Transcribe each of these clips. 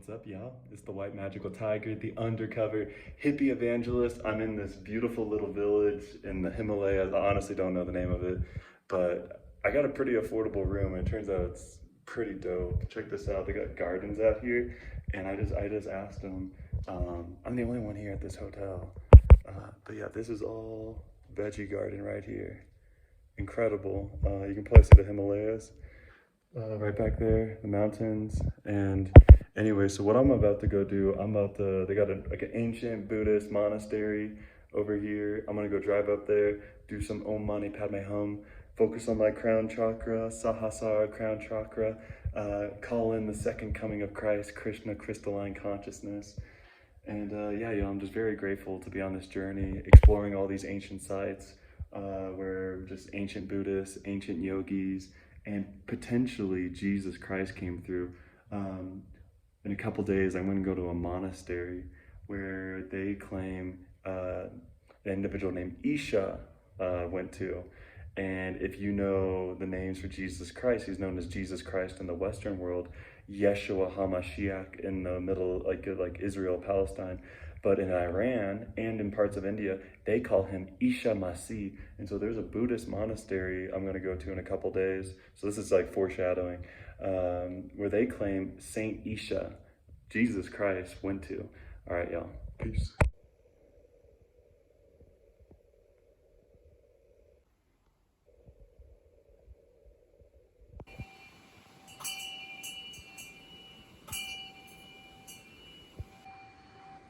What's up, y'all? It's the White Magical Tiger, the undercover hippie evangelist. I'm in this beautiful little village in the Himalayas. I honestly don't know the name of it, but I got a pretty affordable room, and it turns out it's pretty dope. Check this out. They got gardens out here, and I just asked them. I'm the only one here at this hotel, but yeah, this is all veggie garden right here. Incredible. You can probably see the Himalayas. Right back there, the mountains. And anyway, so what I'm about to go do, they got like an ancient Buddhist monastery over here. I'm gonna go drive up there, do some Om Mani Padme Hum, focus on my crown chakra, Sahasrara crown chakra, call in the second coming of Christ, Krishna, crystalline consciousness. And yeah, I'm just very grateful to be on this journey, exploring all these ancient sites, where just ancient Buddhists, ancient yogis, and potentially Jesus Christ came through. In a couple days, I'm going to go to a monastery where they claim an individual named Isha went to. And if you know the names for Jesus Christ, he's known as Jesus Christ in the Western world, Yeshua HaMashiach in the middle, like Israel, Palestine. But in Iran and in parts of India, they call him Isha Masih. And so there's a Buddhist monastery I'm going to go to in a couple days. So this is like foreshadowing, where they claim Saint Isha, Jesus Christ, went to. All right, y'all. Peace.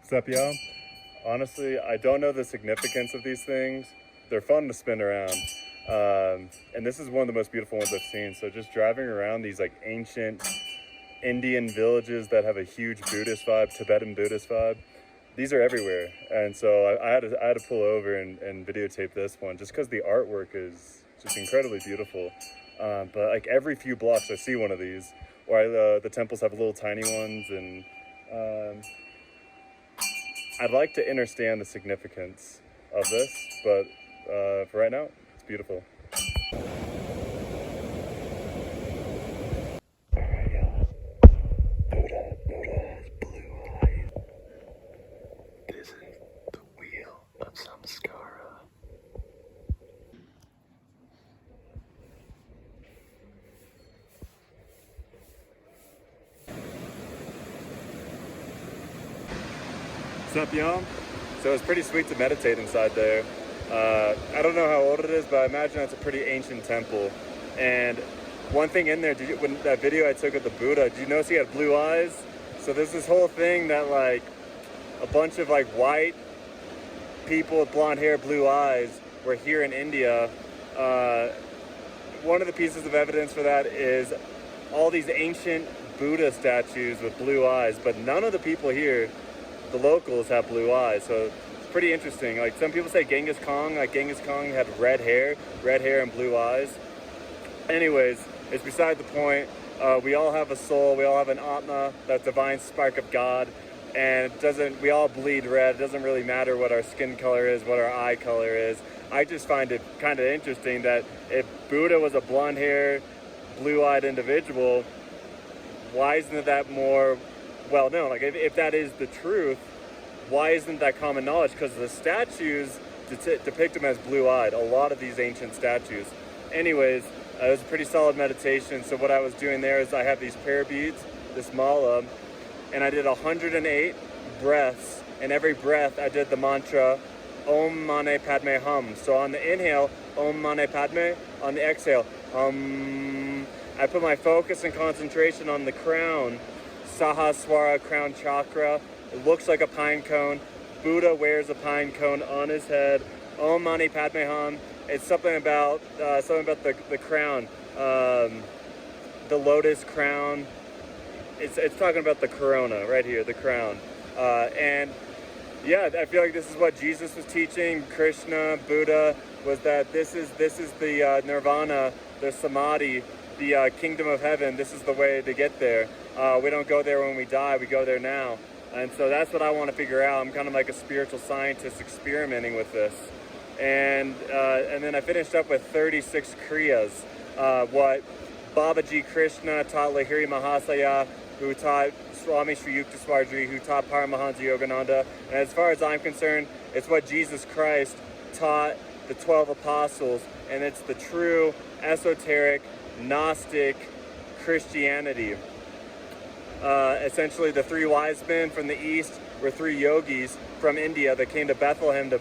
What's up, y'all? Honestly, I don't know the significance of these things. They're fun to spin around. And this is one of the most beautiful ones I've seen. So just driving around these like ancient Indian villages that have a huge Buddhist vibe, Tibetan Buddhist vibe. These are everywhere. And so I had to pull over and videotape this one just because the artwork is just incredibly beautiful. But like every few blocks I see one of these, or the temples have little tiny ones, and I'd like to understand the significance of this, but for right now, it's beautiful. Alright, y'all. Buddha has blue eyes. This is the wheel of samskara. What's up, y'all? So it's pretty sweet to meditate inside there. I don't know how old it is, but I imagine it's a pretty ancient temple. And one thing in there, when that video I took of the Buddha, did you notice he had blue eyes? So there's this whole thing that like a bunch of like white people with blonde hair, blue eyes were here in India. One of the pieces of evidence for that is all these ancient Buddha statues with blue eyes, but none of the people here, the locals, have blue eyes. So it's pretty interesting. Like some people say Genghis Khan had red hair and blue eyes. Anyways, it's beside the point. We all have a soul, we all have an Atma, that divine spark of God, and we all bleed red. It doesn't really matter what our skin color is, what our eye color is. I just find it kind of interesting that if Buddha was a blonde hair, blue-eyed individual, why isn't that more well known? Like if that is the truth, why isn't that common knowledge? Because the statues depict him as blue-eyed, a lot of these ancient statues. Anyways, it was a pretty solid meditation. So what I was doing there is I have these prayer beads, this mala, and I did 108 breaths. And every breath I did the mantra Om Mani Padme Hum. So on the inhale, Om Mani Padme. On the exhale, Hum. I put my focus and concentration on the crown, Sahasrara crown chakra. It looks like a pine cone. Buddha wears a pine cone on his head. Om Mani Padme Hum. It's something about the crown, the lotus crown. It's talking about the corona right here, the crown. And yeah, I feel like this is what Jesus was teaching. Krishna, Buddha, was that this is the nirvana, the samadhi, the kingdom of heaven. This is the way to get there. We don't go there when we die. We go there now. And so that's what I want to figure out. I'm kind of like a spiritual scientist experimenting with this. And then I finished up with 36 kriyas, what Babaji Krishna taught Lahiri Mahasaya, who taught Swami Sri Yukteswarji, who taught Paramahansa Yogananda. And as far as I'm concerned, it's what Jesus Christ taught the 12 apostles, and it's the true esoteric Gnostic Christianity. Essentially, the three wise men from the east were three yogis from India that came to Bethlehem to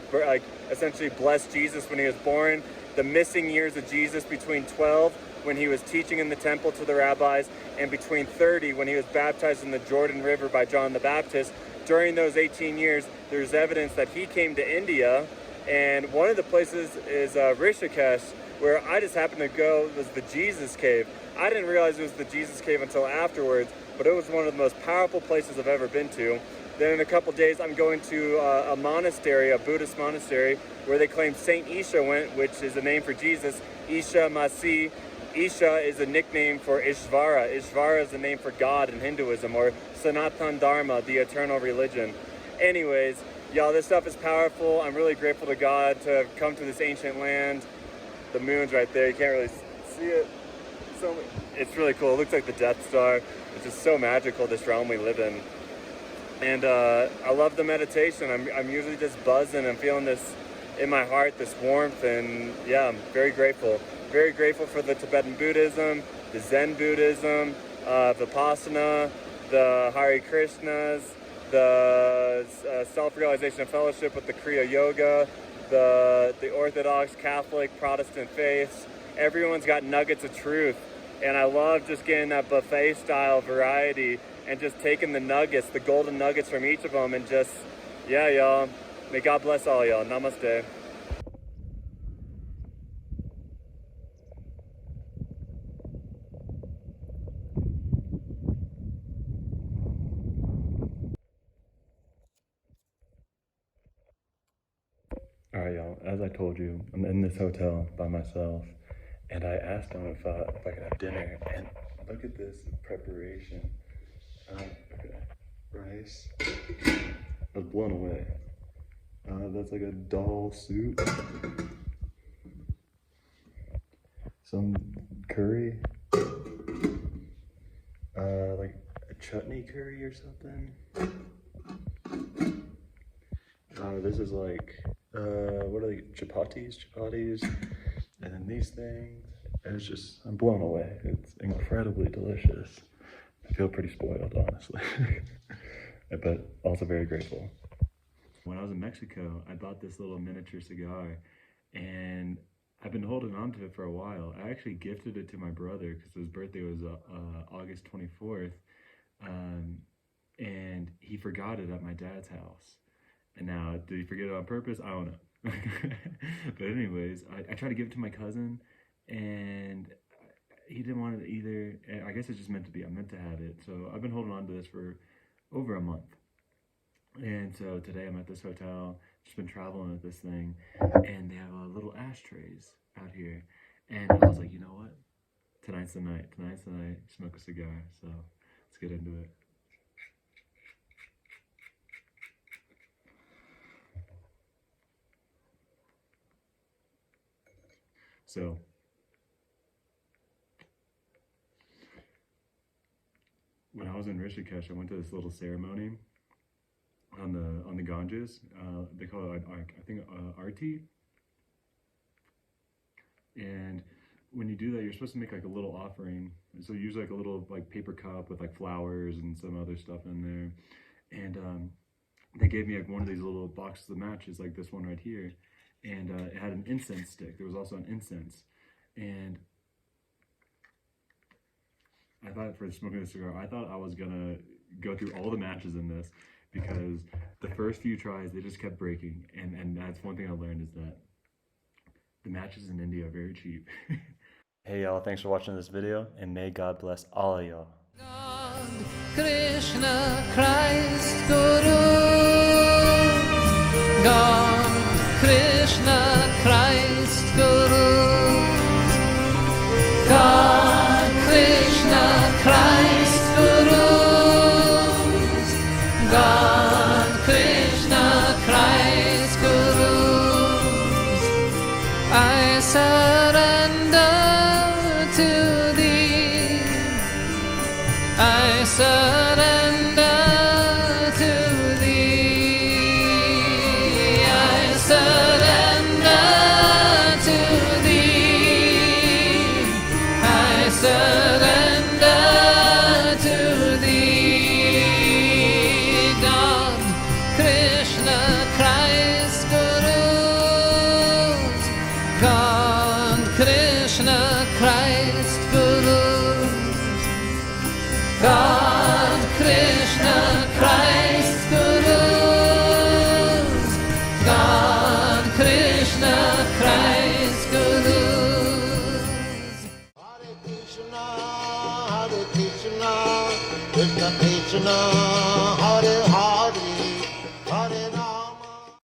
essentially bless Jesus when he was born. The missing years of Jesus between 12 when he was teaching in the temple to the rabbis, and between 30 when he was baptized in the Jordan River by John the Baptist. During those 18 years, there's evidence that he came to India, and one of the places is Rishikesh, where I just happened to go, was the Jesus Cave. I didn't realize it was the Jesus Cave until afterwards, but it was one of the most powerful places I've ever been to. Then in a couple days, I'm going to a monastery, a Buddhist monastery, where they claim Saint Isha went, which is a name for Jesus, Isha Masi. Isha is a nickname for Ishvara. Ishvara is a name for God in Hinduism, or Sanatan Dharma, the eternal religion. Anyways, y'all, this stuff is powerful. I'm really grateful to God to have come to this ancient land. The moon's right there. You can't really see it. So it's really cool. It looks like the Death Star. It's just so magical, this realm we live in. And I love the meditation. I'm usually just buzzing. I'm feeling this in my heart, this warmth, and yeah, I'm very grateful. Very grateful for the Tibetan Buddhism, the Zen Buddhism, Vipassana, the Hare Krishnas, the self-realization and fellowship with the Kriya Yoga, the Orthodox, Catholic, Protestant faiths. Everyone's got nuggets of truth, and I love just getting that buffet-style variety and just taking the nuggets, the golden nuggets from each of them, and just, yeah, y'all. May God bless all y'all. Namaste. Alright, y'all, as I told you, I'm in this hotel by myself, and I asked him if I could have dinner, and look at this preparation. Okay, rice. I was blown away. That's like a dal soup. Some curry. Like a chutney curry or something. This is like, what are they, chapatis? And then these things. It's just, I'm blown away. It's incredibly delicious. I feel pretty spoiled, honestly. But also very grateful. When I was in Mexico, I bought this little miniature cigar, and I've been holding on to it for a while. I actually gifted it to my brother because his birthday was August 24th, and he forgot it at my dad's house. And now, did he forget it on purpose? I don't know. But anyways, I tried to give it to my cousin, and he didn't want it either. I guess it's just meant to be. I meant to have it. So I've been holding on to this for over a month. And so today I'm at this hotel, just been traveling with this thing, and they have little ashtrays out here. And I was like, you know what? Tonight's the night. Smoke a cigar. So let's get into it. So when I was in Rishikesh, I went to this little ceremony on the Ganges. They call it, I think, Arti. And when you do that, you're supposed to make like a little offering. So usually like a little like paper cup with like flowers and some other stuff in there. And they gave me like one of these little boxes of matches, like this one right here. And it had an incense stick. There was also an incense. And I thought, for smoking a cigar, I thought I was gonna go through all the matches in this, because the first few tries, they just kept breaking. And that's one thing I learned, is that the matches in India are very cheap. Hey y'all, thanks for watching this video, and may God bless all of y'all. God, Krishna, Christ, Guru. God, Krishna, Christ, Guru. God, Krishna, Christ, Guru. God, Krishna, Christ, Guru. I surrender to thee. I surrender to thee. I surrender to thee. I surrender to thee. God, Krishna, Christ, Gurus. God, Krishna, Christ, Gurus. God, Krishna, Christ, Gurus. God, Krishna, Christ, Gurus. Hare Krishna, Krishna Krishna.